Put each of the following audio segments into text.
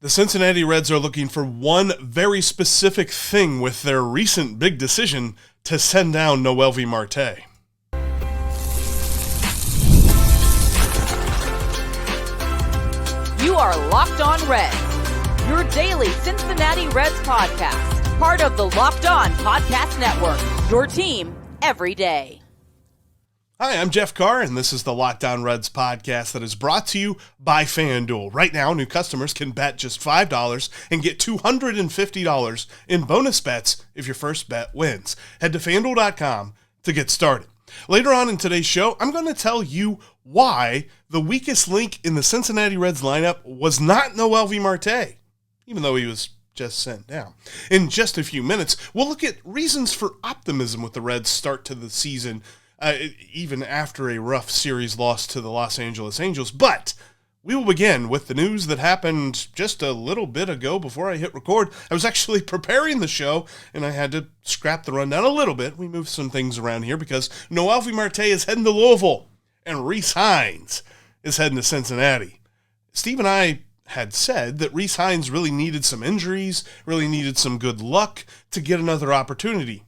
The Cincinnati Reds are looking for one very specific thing with their recent big decision to send down Noelvi Marte. You are Locked On Reds, your daily Cincinnati Reds podcast, part of the Locked On Podcast Network, your team every day. Hi, I'm Jeff Carr, and this is the Locked On Reds podcast that is brought to you by FanDuel. Right now, new customers can bet just $5 and get $250 in bonus bets if your first bet wins. Head to FanDuel.com to get started. Later on in today's show, I'm going to tell you why the weakest link in the Cincinnati Reds lineup was not Noelvi Marte, even though he was just sent down. In just a few minutes, we'll look at reasons for optimism with the Reds' start to the season, even after a rough series loss to the Los Angeles Angels. But we will begin with the news that happened just a little bit ago before I hit record. I was actually preparing the show, and I had to scrap the rundown a little bit. We moved some things around here because Noelvi Marte is heading to Louisville, and Rece Hinds is heading to Cincinnati. Steve and I had said that Rece Hinds really needed some injuries, really needed some good luck to get another opportunity.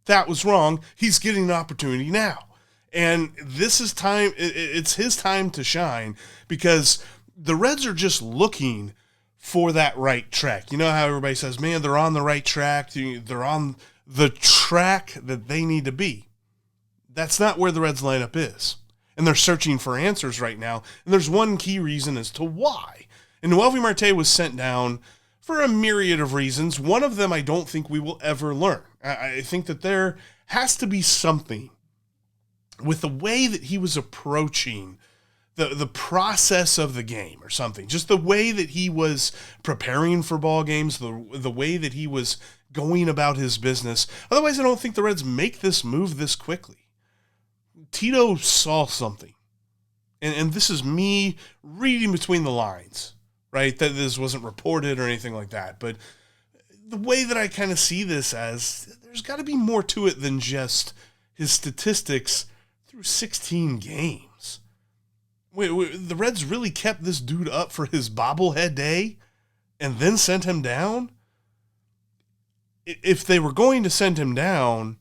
That was wrong. He's getting an opportunity now. And this is time, it's his time to shine because the Reds are just looking for that right track. You know how everybody says, man, they're on the right track. They're on the track that they need to be. That's not where the Reds lineup is. And they're searching for answers right now. And there's one key reason as to why. And Noelvi Marte was sent down for a myriad of reasons. One of them I don't think we will ever learn. I think that there has to be something with the way that he was approaching the process of the game or something. Just the way that he was preparing for ball games, the way that he was going about his business. Otherwise, I don't think the Reds make this move this quickly. Tito saw something. And this is me reading between the lines, right? That this wasn't reported or anything like that. But the way that I kind of see this as, there's got to be more to it than just his statistics through 16 games. The Reds really kept this dude up for his bobblehead day and then sent him down? If they were going to send him down,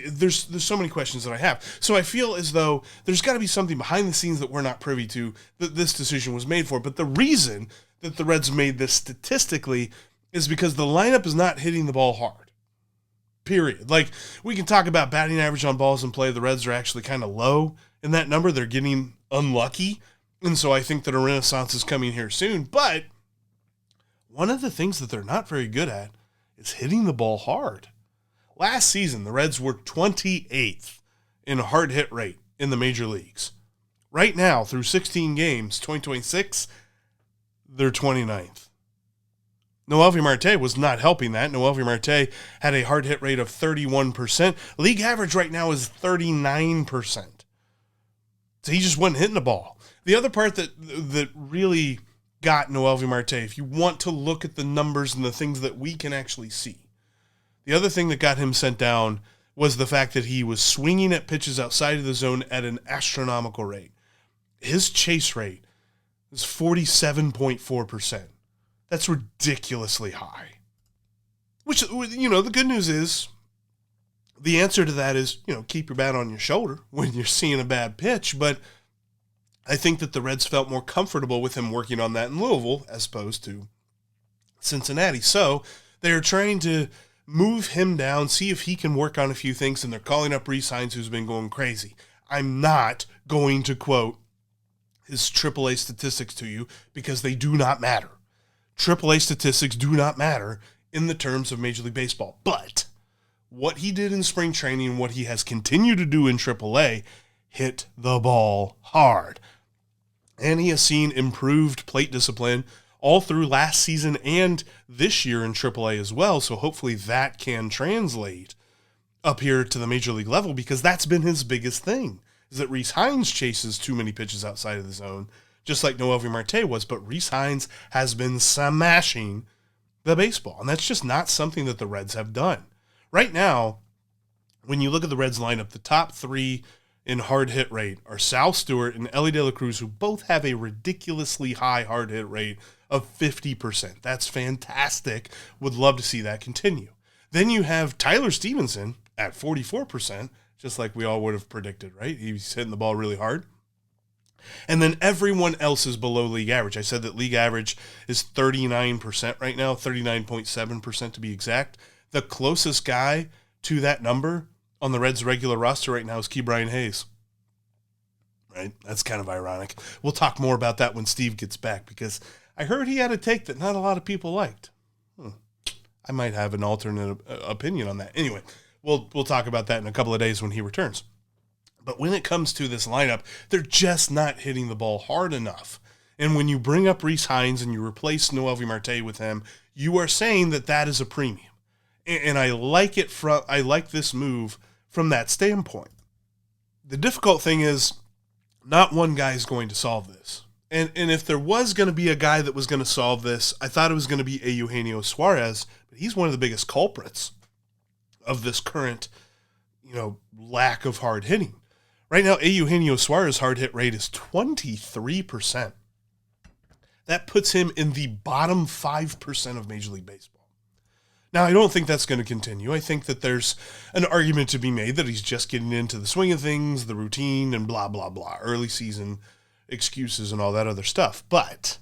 there's so many questions that I have. So I feel as though there's got to be something behind the scenes that we're not privy to that this decision was made for. But the reason that the Reds made this statistically is because the lineup is not hitting the ball hard. Period. Like, we can talk about batting average on balls in play. The Reds are actually kind of low in that number. They're getting unlucky. And so I think that a renaissance is coming here soon. But one of the things that they're not very good at is hitting the ball hard. Last season, the Reds were 28th in hard hit rate in the major leagues. Right now, through 16 games, 2026, they're 29th. Noelvi Marte was not helping that. Noelvi Marte had a hard hit rate of 31%. League average right now is 39%. So he just wasn't hitting the ball. The other part that really got Noelvi Marte, if you want to look at the numbers and the things that we can actually see, the other thing that got him sent down was the fact that he was swinging at pitches outside of the zone at an astronomical rate. His chase rate is 47.4%. That's ridiculously high. Which, you know, the good news is, the answer to that is, you know, keep your bat on your shoulder when you're seeing a bad pitch. But I think that the Reds felt more comfortable with him working on that in Louisville as opposed to Cincinnati. So they're trying to move him down, see if he can work on a few things, and they're calling up Rece Hinds, who's been going crazy. I'm not going to quote his AAA statistics to you because they do not matter. AAA statistics do not matter in the terms of Major League Baseball. But what he did in spring training, what he has continued to do in AAA, hit the ball hard. And he has seen improved plate discipline all through last season and this year in AAA as well. So hopefully that can translate up here to the Major League level, because that's been his biggest thing, is that Rece Hinds chases too many pitches outside of the zone, just like Noelvi Marte was, but Rece Hinds has been smashing the baseball, and that's just not something that the Reds have done. Right now, when you look at the Reds lineup, the top three in hard hit rate are Sal Stewart and Elly Cruz, who both have a ridiculously high hard hit rate of 50%. That's fantastic. Would love to see that continue. Then you have Tyler Stevenson at 44%, just like we all would have predicted, right? He's hitting the ball really hard. And then everyone else is below league average. I said that league average is 39% right now, 39.7% to be exact. The closest guy to that number on the Reds' regular roster right now is Ke'Bryan Hayes. Right? That's kind of ironic. We'll talk more about that when Steve gets back, because I heard he had a take that not a lot of people liked. I might have an alternate opinion on that. Anyway, we'll talk about that in a couple of days when he returns. But when it comes to this lineup, they're just not hitting the ball hard enough. And when you bring up Rece Hinds and you replace Noelvi Marte with him, you are saying that that is a premium. And I like this move from that standpoint. The difficult thing is not one guy is going to solve this. And if there was going to be a guy that was going to solve this, I thought it was going to be a Eugenio Suarez, but he's one of the biggest culprits of this current, lack of hard hitting. Right now, Eugenio Suarez' hard hit rate is 23%. That puts him in the bottom 5% of Major League Baseball. Now, I don't think that's going to continue. I think that there's an argument to be made that he's just getting into the swing of things, the routine, and blah, blah, blah, early season excuses and all that other stuff. But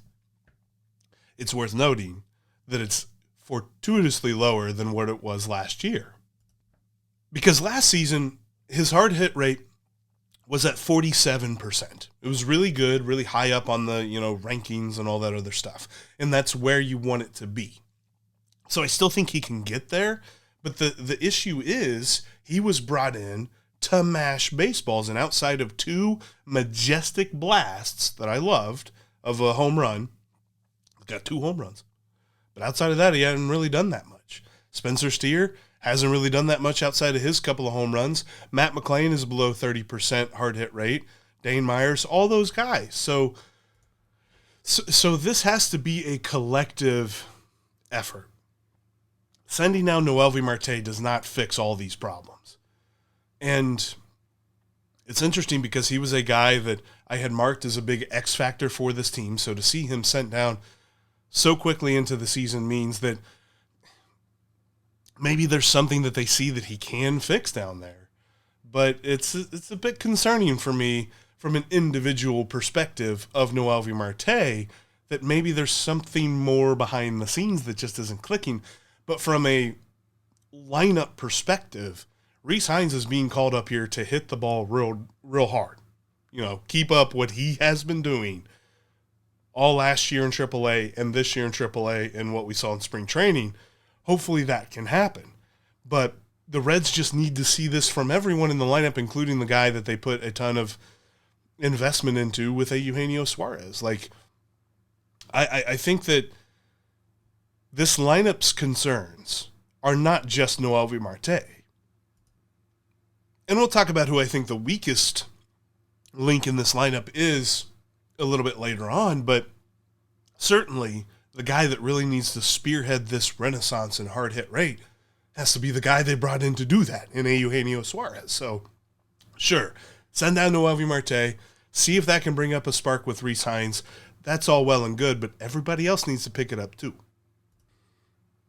it's worth noting that it's fortuitously lower than what it was last year. Because last season, his hard hit rate was at 47%. It was really good, really high up on the, rankings and all that other stuff. And that's where you want it to be. So I still think he can get there, but the issue is he was brought in to mash baseballs, and outside of two majestic blasts that I loved of a home run, got 2 home runs. But outside of that, he hadn't really done that much. Spencer Steer hasn't really done that much outside of his couple of home runs. Matt McLain is below 30% hard hit rate. Dane Myers, all those guys. So this has to be a collective effort. Sending down Noelvi Marte does not fix all these problems. And it's interesting because he was a guy that I had marked as a big X factor for this team. So to see him sent down so quickly into the season means that maybe there's something that they see that he can fix down there. But it's a bit concerning for me from an individual perspective of Noelvi Marte that maybe there's something more behind the scenes that just isn't clicking. But from a lineup perspective, Rece Hinds is being called up here to hit the ball real hard. Keep up what he has been doing all last year in AAA and this year in AAA and what we saw in spring training. Hopefully that can happen. But the Reds just need to see this from everyone in the lineup, including the guy that they put a ton of investment into with a Eugenio Suarez. I think that this lineup's concerns are not just Noelvi Marte. And we'll talk about who I think the weakest link in this lineup is a little bit later on, but certainly the guy that really needs to spearhead this renaissance in hard hit rate has to be the guy they brought in to do that in Eugenio Suarez. So, sure, send down Noelvi Marte, see if that can bring up a spark with Rece Hinds. That's all well and good, but everybody else needs to pick it up too.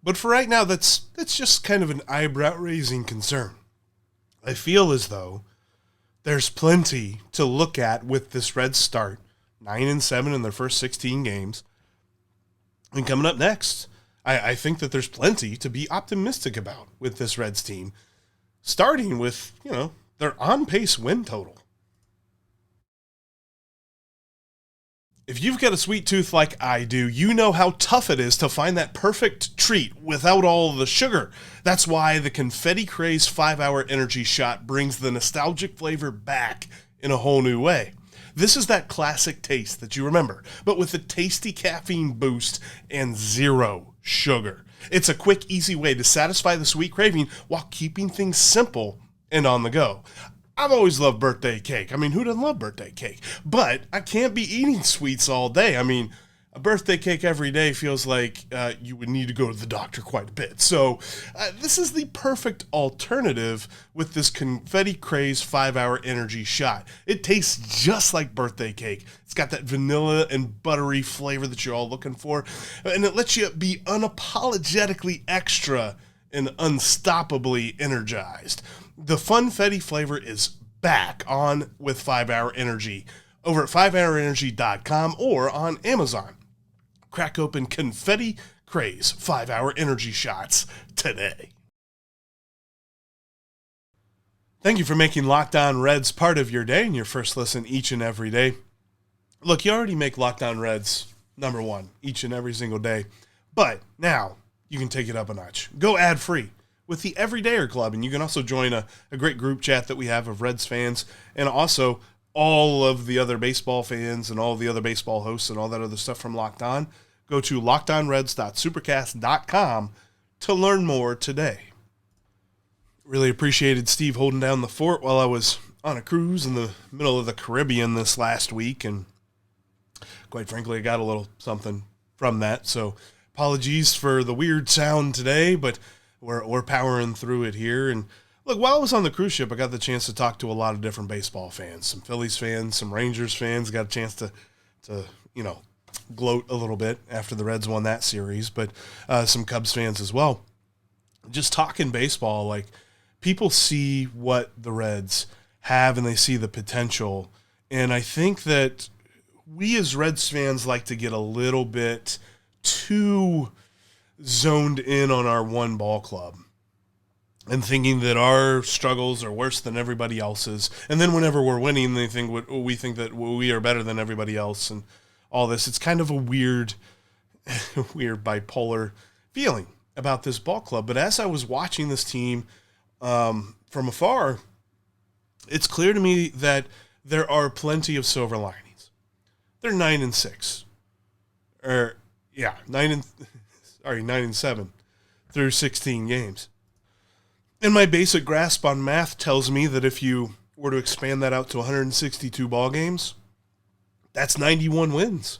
But for right now, that's just kind of an eyebrow-raising concern. I feel as though there's plenty to look at with this Reds start, 9-7 in their first 16 games. And coming up next, I think that there's plenty to be optimistic about with this Reds team, starting with, their on-pace win total. If you've got a sweet tooth like I do, you know how tough it is to find that perfect treat without all the sugar. That's why the Confetti Craze 5-Hour Energy Shot brings the nostalgic flavor back in a whole new way. This is that classic taste that you remember, but with a tasty caffeine boost and 0 sugar. It's a quick, easy way to satisfy the sweet craving while keeping things simple and on the go. I've always loved birthday cake. Who doesn't love birthday cake? But I can't be eating sweets all day. a birthday cake every day feels like you would need to go to the doctor quite a bit. So this is the perfect alternative with this Confetti Craze 5-hour energy shot. It tastes just like birthday cake. It's got that vanilla and buttery flavor that you're all looking for, and it lets you be unapologetically extra and unstoppably energized. The Funfetti flavor is back on with 5-hour energy over at 5hourenergy.com or on Amazon. Crack open Confetti Craze 5-hour energy shots today. Thank you for making Locked On Reds part of your day and your first listen each and every day. Look, you already make Locked On Reds number one each and every single day, but now you can take it up a notch. Go ad-free with the Everydayer Club, and you can also join a great group chat that we have of Reds fans and also all of the other baseball fans and all the other baseball hosts and all that other stuff from Locked On. Go to lockedonreds.supercast.com to learn more today. Really appreciated Steve holding down the fort while I was on a cruise in the middle of the Caribbean this last week, and quite frankly, I got a little something from that, so apologies for the weird sound today, but we're powering through it here. And look, while I was on the cruise ship, I got the chance to talk to a lot of different baseball fans, some Phillies fans, some Rangers fans. Got a chance to gloat a little bit after the Reds won that series, but some Cubs fans as well. Just talking baseball, like people see what the Reds have and they see the potential. And I think that we as Reds fans like to get a little bit too zoned in on our one ball club and thinking that our struggles are worse than everybody else's. And then whenever we're winning, we think that we are better than everybody else and all this. It's kind of a weird bipolar feeling about this ball club. But as I was watching this team from afar, it's clear to me that there are plenty of silver linings. They're 9-6. 9-7 through 16 games. And my basic grasp on math tells me that if you were to expand that out to 162 ball games, that's 91 wins.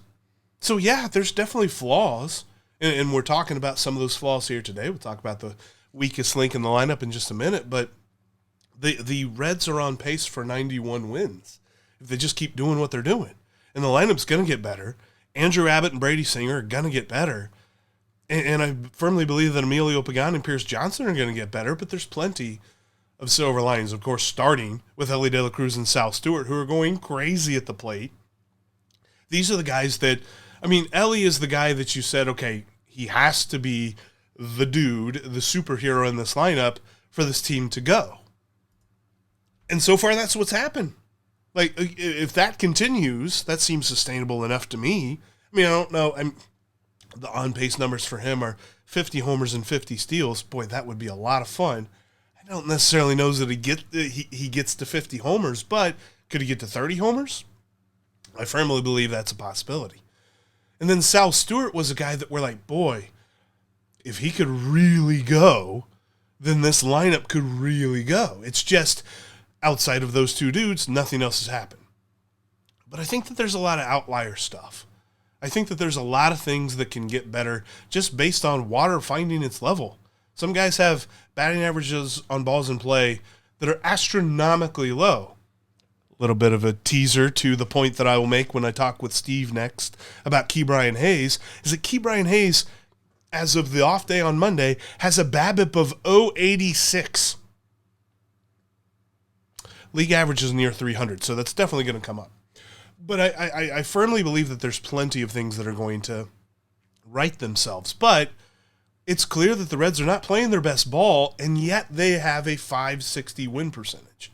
So yeah, there's definitely flaws, and we're talking about some of those flaws here today. We'll talk about the weakest link in the lineup in just a minute, but the Reds are on pace for 91 wins if they just keep doing what they're doing. And the lineup's going to get better. Andrew Abbott and Brady Singer are going to get better. And I firmly believe that Emilio Pagan and Pierce Johnson are going to get better, but there's plenty of silver linings, of course, starting with Elly De La Cruz and Sal Stewart, who are going crazy at the plate. These are the guys that, Elly is the guy that you said, okay, he has to be the dude, the superhero in this lineup for this team to go. And so far, that's what's happened. Like, if that continues, that seems sustainable enough to me. I don't know. The on-pace numbers for him are 50 homers and 50 steals. Boy, that would be a lot of fun. I don't necessarily know that he gets to 50 homers, but could he get to 30 homers? I firmly believe that's a possibility. And then Sal Stewart was a guy that we're like, boy, if he could really go, then this lineup could really go. It's just outside of those two dudes, nothing else has happened. But I think that there's a lot of outlier stuff. I think that there's a lot of things that can get better just based on water finding its level. Some guys have batting averages on balls in play that are astronomically low. A little bit of a teaser to the point that I will make when I talk with Steve next about Ke'Bryan Hayes, is that Ke'Bryan Hayes, as of the off day on Monday, has a BABIP of 086. League average is near 300, so that's definitely going to come up. But I firmly believe that there's plenty of things that are going to right themselves. But it's clear that the Reds are not playing their best ball, and yet they have a .560 win percentage.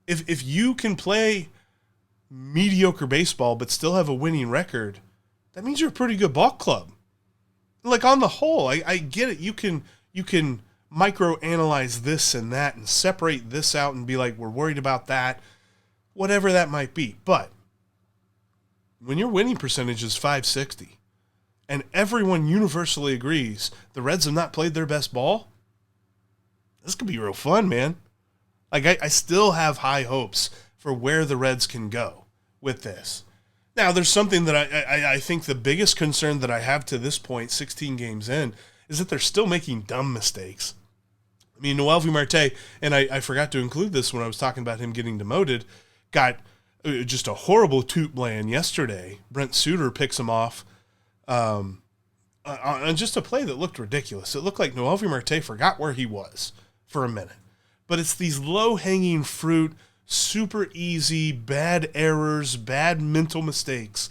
If you can play mediocre baseball but still have a winning record, that means you're a pretty good ball club. Like, on the whole, I get it. You can microanalyze this and that and separate this out and be like, we're worried about that, whatever that might be. But when your winning percentage is .560 and everyone universally agrees the Reds have not played their best ball, this could be real fun, man. Like, I still have high hopes for where the Reds can go with this. Now, there's something that I think the biggest concern that I have to this point, 16 games in, is that they're still making dumb mistakes. I mean, Noelvi Marte, and I forgot to include this when I was talking about him getting demoted, got just a horrible toot bland yesterday. Brent Suter picks him off on just a play that looked ridiculous. It looked like Noelvi Marte forgot where he was for a minute. But it's these low-hanging fruit, super easy, bad errors, bad mental mistakes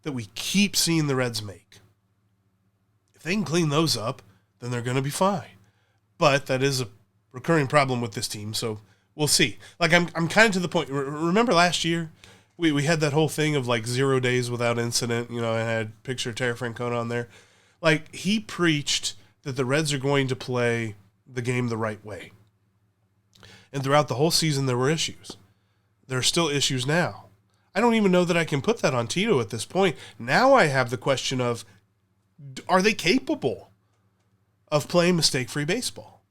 that we keep seeing the Reds make. If they can clean those up, then they're going to be fine. But that is a recurring problem with this team, so we'll see. Like, I'm kind of to the point. Remember last year? We had that whole thing of, like, 0 days without incident. You know, I had a picture of Terry Francona on there. Like, he preached that the Reds are going to play the game the right way. And throughout the whole season, there were issues. There are still issues now. I don't even know that I can put that on Tito at this point. Now I have the question of, are they capable of playing mistake-free baseball?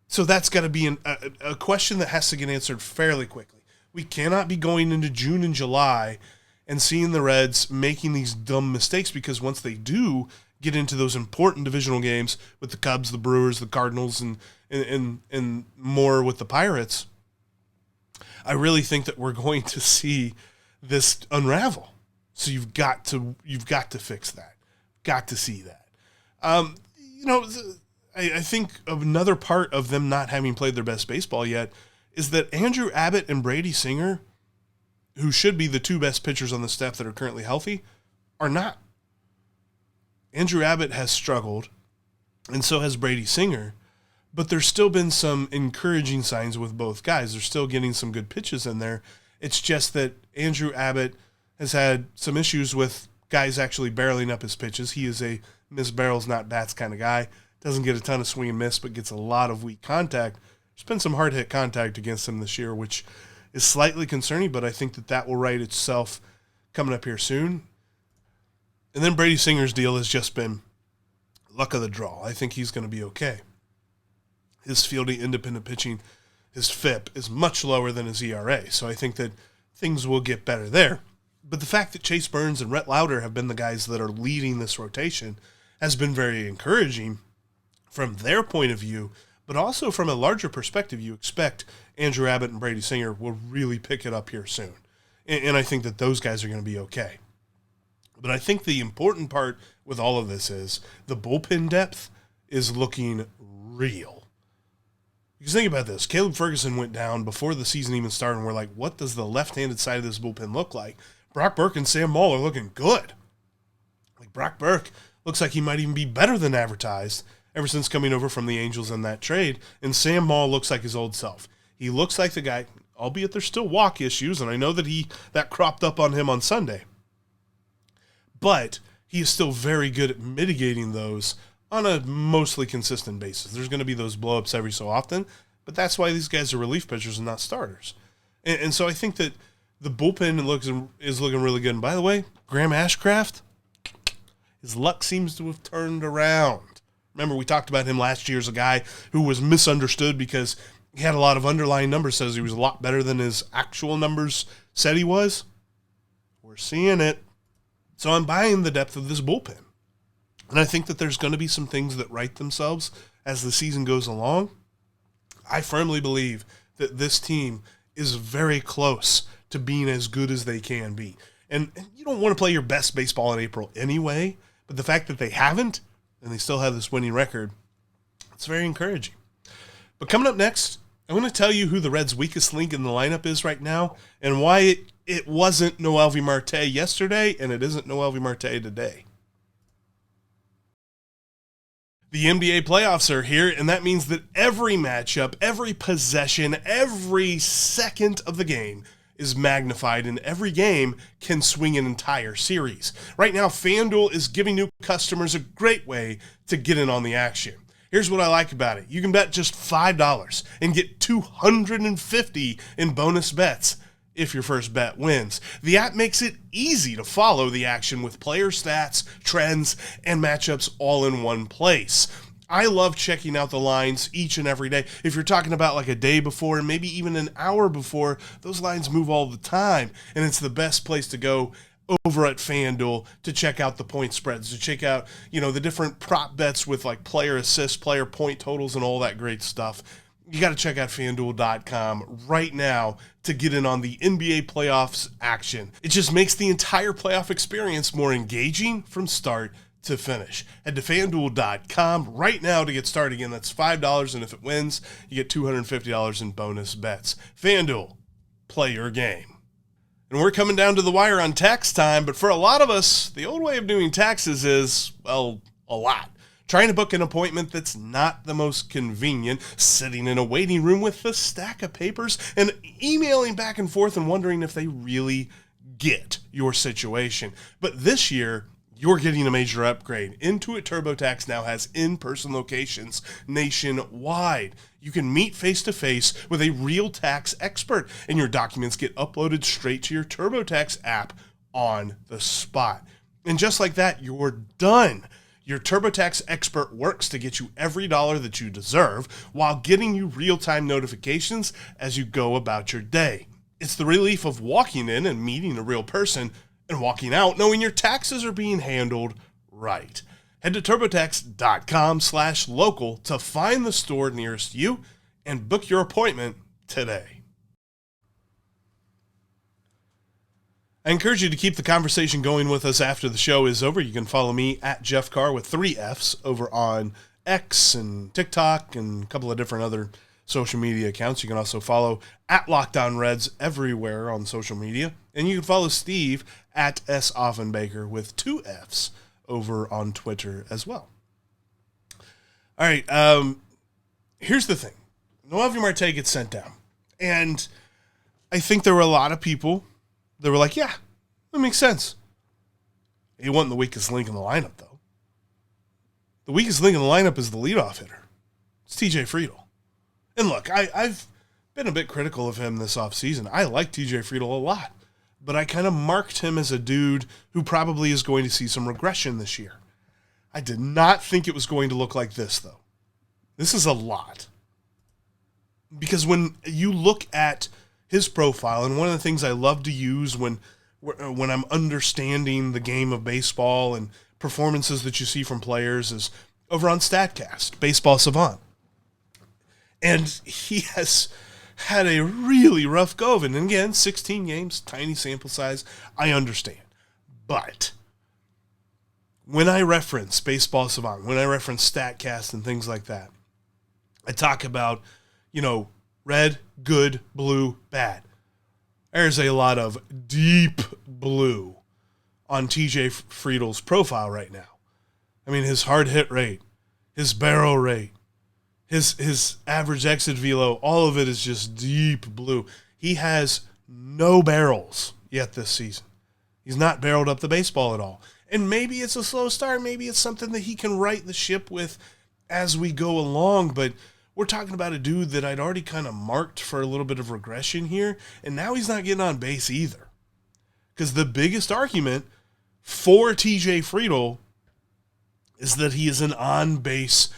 So that's got to be a question that has to get answered fairly quickly. We cannot be going into June and July and seeing the Reds making these dumb mistakes, because once they do get into those important divisional games with the Cubs, the Brewers, the Cardinals, and more with the Pirates, I really think that we're going to see this unravel. So you've got to fix that. Got to see that. I think another part of them not having played their best baseball yet is that Andrew Abbott and Brady Singer, who should be the two best pitchers on the staff that are currently healthy, are not. Andrew Abbott has struggled, and so has Brady Singer, but there's still been some encouraging signs with both guys. They're still getting some good pitches in there. It's just that Andrew Abbott has had some issues with guys actually barreling up his pitches. He is a miss barrels, not bats kind of guy. Doesn't get a ton of swing and miss, but gets a lot of weak contact. There's been some hard-hit contact against him this year, which is slightly concerning, but I think that will right itself coming up here soon. And then Brady Singer's deal has just been luck of the draw. I think he's going to be okay. His fielding, independent pitching, his FIP is much lower than his ERA, so I think that things will get better there. But the fact that Chase Burns and Rhett Lauder have been the guys that are leading this rotation has been very encouraging from their point of view, but also from a larger perspective. You expect Andrew Abbott and Brady Singer will really pick it up here soon. And I think that those guys are going to be okay. But I think the important part with all of this is the bullpen depth is looking real. Because think about this. Caleb Ferguson went down before the season even started, and we're like, what does the left-handed side of this bullpen look like? Brock Burke and Sam Moll are looking good. Like, Brock Burke looks like he might even be better than advertised ever since coming over from the Angels in that trade, and Sam Moll looks like his old self. He looks like the guy, albeit there's still walk issues, and I know that cropped up on him on Sunday. But he is still very good at mitigating those on a mostly consistent basis. There's going to be those blow-ups every so often, but that's why these guys are relief pitchers and not starters. And so I think that the bullpen is looking really good. And by the way, Graham Ashcraft, his luck seems to have turned around. Remember, we talked about him last year as a guy who was misunderstood because he had a lot of underlying numbers, says he was a lot better than his actual numbers said he was. We're seeing it. So I'm buying the depth of this bullpen. And I think that there's going to be some things that right themselves as the season goes along. I firmly believe that this team is very close to being as good as they can be. And you don't want to play your best baseball in April anyway, but the fact that they haven't, and they still have this winning record, it's very encouraging. But coming up next, I'm going to tell you who the Reds' weakest link in the lineup is right now and why it wasn't Noelvi Marte yesterday and it isn't Noelvi Marte today. The NBA playoffs are here, and that means that every matchup, every possession, every second of the game is magnified, and every game can swing an entire series. Right now, FanDuel is giving new customers a great way to get in on the action. Here's what I like about it. You can bet just $5 and get $250 in bonus bets if your first bet wins. The app makes it easy to follow the action with player stats, trends, and matchups all in one place. I love checking out the lines each and every day. If you're talking about like a day before and maybe even an hour before, those lines move all the time, and it's the best place to go over at FanDuel to check out the point spreads, to check out, the different prop bets with like player assists, player point totals, and all that great stuff. You got to check out FanDuel.com right now to get in on the NBA playoffs action. It just makes the entire playoff experience more engaging from start to finish. Head to FanDuel.com right now to get started. Again, that's $5, and if it wins, you get $250 in bonus bets. FanDuel, play your game. And we're coming down to the wire on tax time, but for a lot of us, the old way of doing taxes is, well, a lot. Trying to book an appointment that's not the most convenient, sitting in a waiting room with a stack of papers and emailing back and forth and wondering if they really get your situation. But this year, you're getting a major upgrade. Intuit TurboTax now has in-person locations nationwide. You can meet face-to-face with a real tax expert, and your documents get uploaded straight to your TurboTax app on the spot. And just like that, you're done. Your TurboTax expert works to get you every dollar that you deserve while getting you real-time notifications as you go about your day. It's the relief of walking in and meeting a real person and walking out knowing your taxes are being handled right. Head to TurboTax.com/local to find the store nearest you and book your appointment today. I encourage you to keep the conversation going with us after the show is over. You can follow me at Jeff Carr with 3 Fs over on X and TikTok and a couple of different other social media accounts. You can also follow at Locked On Reds everywhere on social media. And you can follow Steve at S. Offenbaker with 2 Fs over on Twitter as well. All right, here's the thing. Noelvi Marte gets sent down. And I think there were a lot of people that were like, yeah, that makes sense. He wasn't the weakest link in the lineup, though. The weakest link in the lineup is the leadoff hitter. It's TJ Friedl. And look, I've been a bit critical of him this offseason. I like TJ Friedl a lot, but I kind of marked him as a dude who probably is going to see some regression this year. I did not think it was going to look like this, though. This is a lot. Because when you look at his profile, and one of the things I love to use when I'm understanding the game of baseball and performances that you see from players is over on StatCast, Baseball Savant. And he has had a really rough go of it. And again, 16 games, tiny sample size, I understand. But when I reference Baseball Savant, when I reference StatCast and things like that, I talk about, red, good, blue, bad. There's a lot of deep blue on TJ Friedl's profile right now. I mean, his hard hit rate, his barrel rate, his average exit velo, all of it is just deep blue. He has no barrels yet this season. He's not barreled up the baseball at all. And maybe it's a slow start. Maybe it's something that he can right the ship with as we go along. But we're talking about a dude that I'd already kind of marked for a little bit of regression here, and now he's not getting on base either. Because the biggest argument for TJ Friedl is that he is an on-base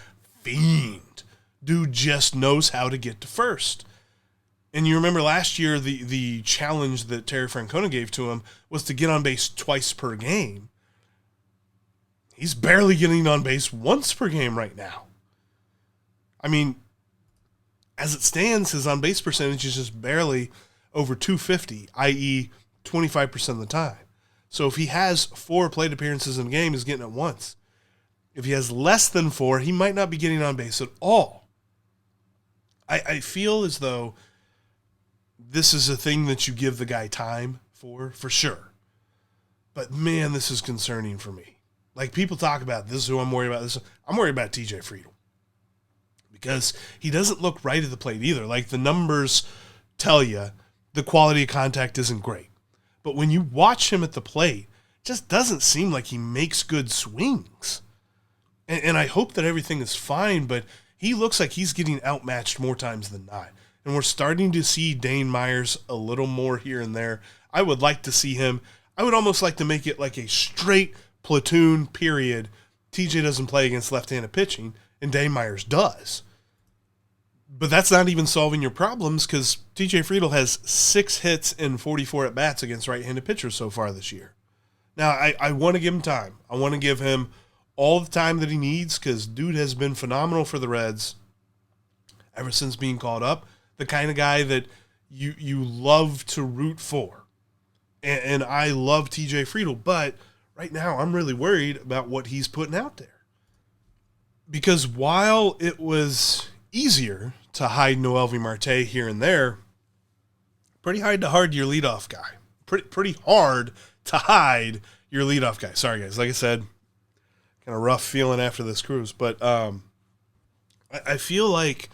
fiend. Dude just knows how to get to first. And you remember last year the challenge that Terry Francona gave to him was to get on base twice per game. He's barely getting on base once per game right now. I mean, as it stands, his on-base percentage is just barely over 250, i.e. 25% of the time. So if he has 4 plate appearances in a game, he's getting it once. If he has less than 4, he might not be getting on base at all. I feel as though this is a thing that you give the guy time for sure. But, man, this is concerning for me. Like, people talk about this is who I'm worried about. I'm worried about TJ Friedl. Because he doesn't look right at the plate either. Like, the numbers tell you the quality of contact isn't great. But when you watch him at the plate, it just doesn't seem like he makes good swings. And I hope that everything is fine, but he looks like he's getting outmatched more times than not. And we're starting to see Dane Myers a little more here and there. I would like to see him. I would almost like to make it like a straight platoon period. TJ doesn't play against left-handed pitching, and Dane Myers does. But that's not even solving your problems because TJ Friedl has 6 hits and 44 at-bats against right-handed pitchers so far this year. Now, I want to give him time. I want to give him all the time that he needs because dude has been phenomenal for the Reds ever since being called up. The kind of guy that you love to root for. And I love TJ Friedl, but right now I'm really worried about what he's putting out there. Because while it was easier to hide Noelvi Marte here and there, pretty hard to hide your leadoff guy. Pretty hard to hide your leadoff guy. Sorry, guys. Like I said, kind of rough feeling after this Cruz. But I feel like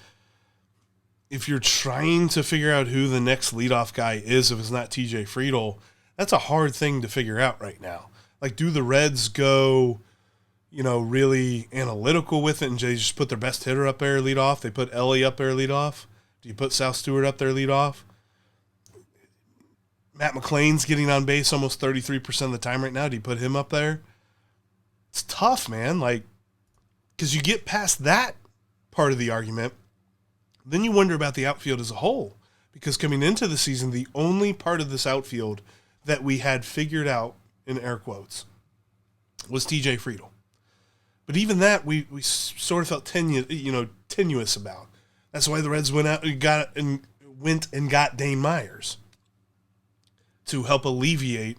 if you're trying to figure out who the next leadoff guy is, if it's not TJ Friedl, that's a hard thing to figure out right now. Like, do the Reds go, really analytical with it and they just put their best hitter up there lead off? They put Elly up there lead off? Do you put South Stewart up there lead off? Matt McLain's getting on base almost 33% of the time right now. Do you put him up there? It's tough, man. Like, because you get past that part of the argument, then you wonder about the outfield as a whole. Because coming into the season, the only part of this outfield that we had figured out, in air quotes, was TJ Friedl. But even that, we sort of felt tenuous about. That's why the Reds went and got Dane Myers to help alleviate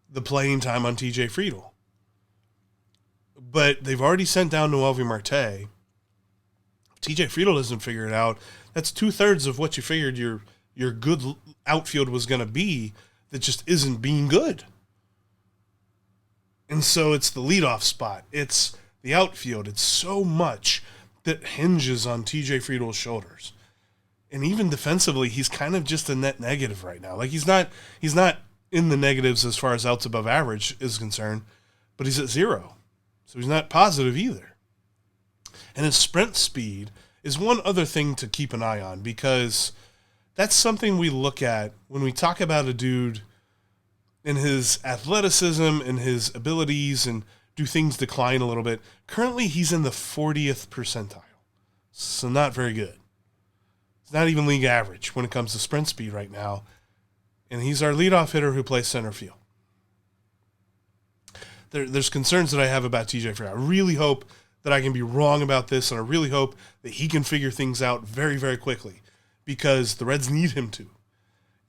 the playing time on TJ Friedl. But they've already sent down Noelvi Marte. TJ Friedl doesn't figure it out. That's 2/3 of what you figured your good outfield was going to be that just isn't being good. And so it's the leadoff spot. It's the outfield. It's so much that hinges on TJ Friedl's shoulders. And even defensively, he's kind of just a net negative right now. Like, he's not in the negatives as far as outs above average is concerned, but he's at 0. So he's not positive either. And his sprint speed is one other thing to keep an eye on, because that's something we look at when we talk about a dude and his athleticism and his abilities and do things decline a little bit. Currently, he's in the 40th percentile. So not very good. It's not even league average when it comes to sprint speed right now. And he's our leadoff hitter who plays center field. There's concerns that I have about TJ Friedl. I really hope that I can be wrong about this, and I really hope that he can figure things out very, very quickly, because the Reds need him to.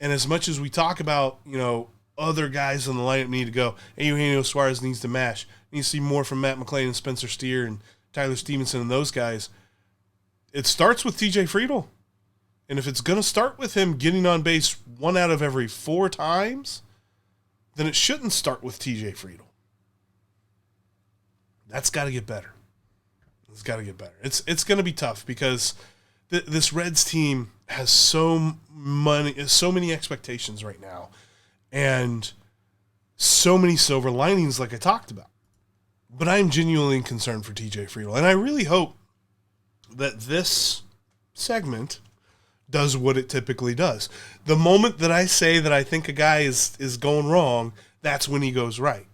And as much as we talk about, other guys in the lineup need to go, hey, Eugenio Suarez needs to mash, needs to see more from Matt McLain and Spencer Steer and Tyler Stevenson and those guys, it starts with TJ Friedl. And if it's going to start with him getting on base 1 out of every 4 times, then it shouldn't start with TJ Friedl. That's got to get better. It's got to get better. It's going to be tough because this Reds team has so many expectations right now, and so many silver linings, like I talked about. But I'm genuinely concerned for TJ Friedl, and I really hope that this segment does what it typically does. The moment that I say that I think a guy is going wrong, that's when he goes right.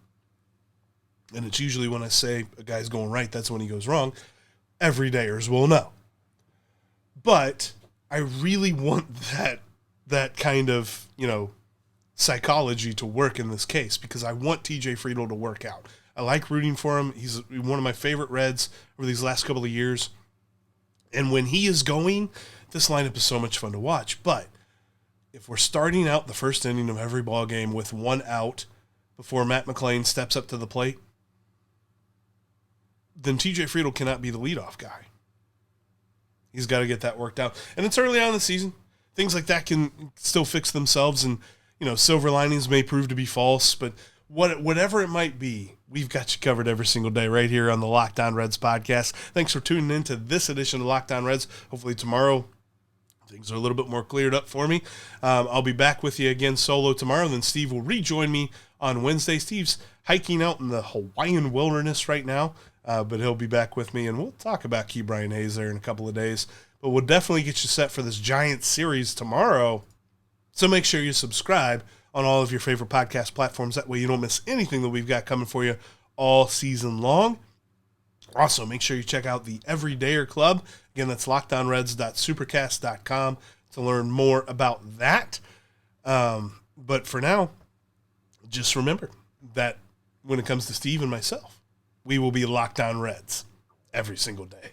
And it's usually when I say a guy's going right, that's when he goes wrong. Everydayers will know. But I really want that kind of, psychology to work in this case, because I want TJ Friedl to work out. I like rooting for him. He's one of my favorite Reds over these last couple of years. And when he is going, this lineup is so much fun to watch. But if we're starting out the first inning of every ball game with 1 out before Matt McLain steps up to the plate, then TJ Friedl cannot be the leadoff guy. He's got to get that worked out. And it's early on in the season. Things like that can still fix themselves, and silver linings may prove to be false, but whatever it might be, we've got you covered every single day right here on the Locked On Reds podcast. Thanks for tuning in to this edition of Locked On Reds. Hopefully tomorrow things are a little bit more cleared up for me. I'll be back with you again solo tomorrow, and then Steve will rejoin me on Wednesday. Steve's hiking out in the Hawaiian wilderness right now, but he'll be back with me, and we'll talk about Key Brian Hayes there in a couple of days. But we'll definitely get you set for this giant series tomorrow. So make sure you subscribe on all of your favorite podcast platforms. That way you don't miss anything that we've got coming for you all season long. Also, make sure you check out the Everydayer Club. Again, that's lockedonreds.supercast.com to learn more about that. But for now, just remember, that when it comes to Steve and myself, we will be locked on Reds every single day.